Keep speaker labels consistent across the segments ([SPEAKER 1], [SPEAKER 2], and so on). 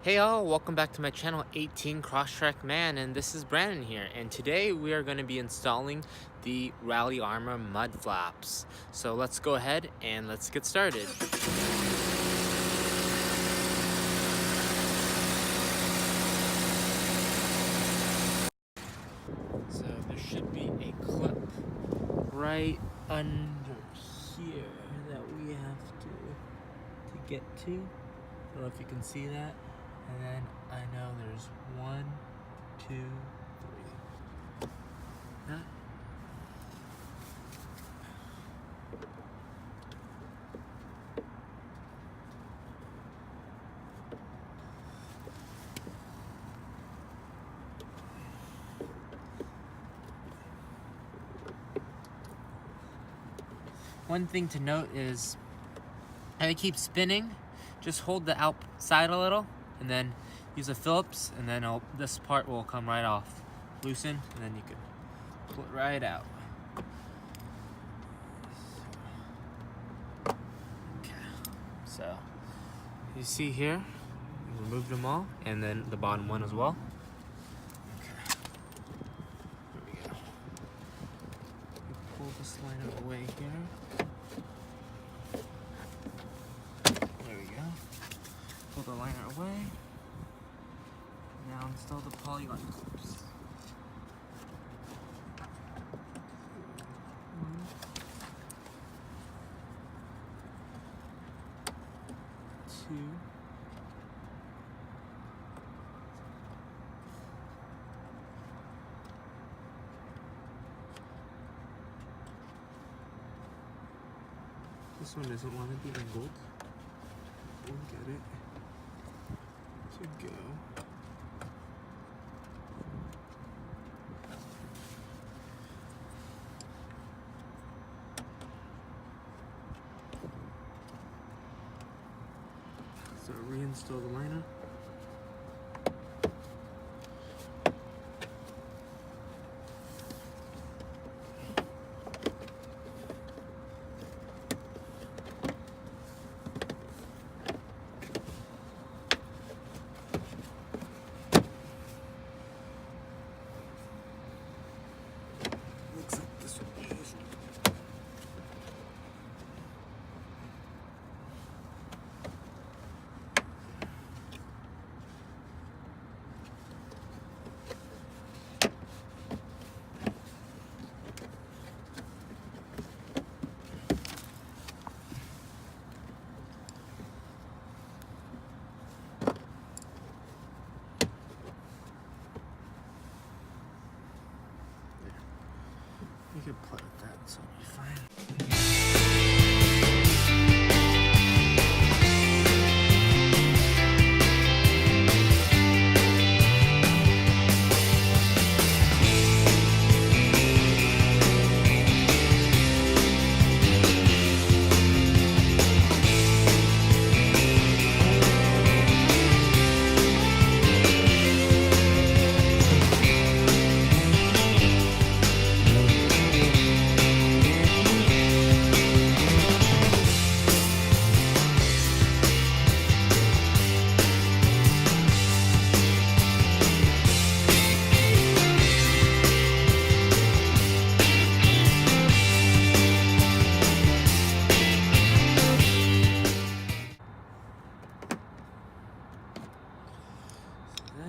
[SPEAKER 1] Hey all, welcome back to my channel 18 Crosstrek Man, and this is Brandon here, and today we are going to be installing the Rally Armor Mudflaps. So let's go ahead and let's get started. So there should be a clip right under here that we have to get to. I don't know if you can see that. And then I know there's 1, 2, 3. That. One thing to note is, if it keeps spinning, just hold the outside a little, and then use a Phillips, and then this part will come right off. Loosen, and then you can pull it right out. Okay, so you see here, we removed them all, and then the bottom one as well. Okay, here we go. We pull this liner away here. There we go. Pull the liner away. Now install the polygon clips. 1, 2. This one doesn't want to be angled. We'll get it to go. So reinstall the liner. Looks like this one is. You can play with that, so it'll be fine.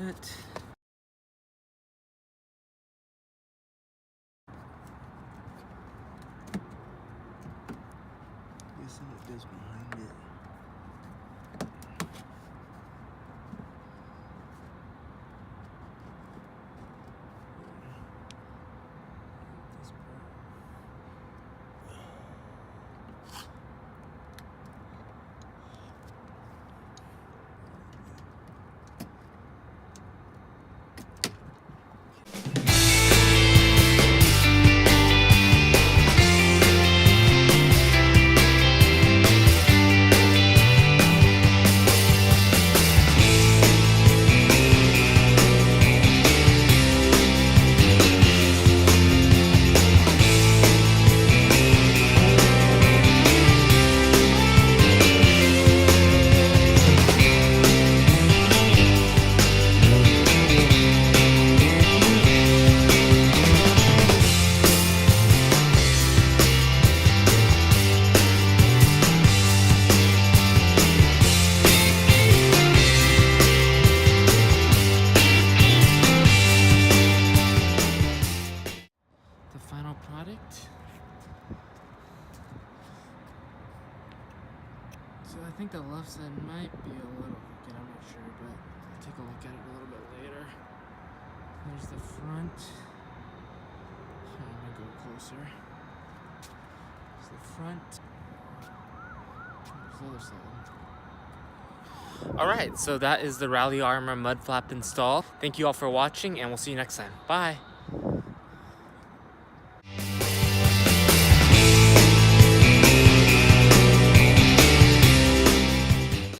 [SPEAKER 1] That. Guessing it goes behind it. This part. There's the front. Here, let me go closer. There's the front. There's the other side. Alright, so that is the Rally Armor mud flap install. Thank you all for watching, and we'll see you next time. Bye!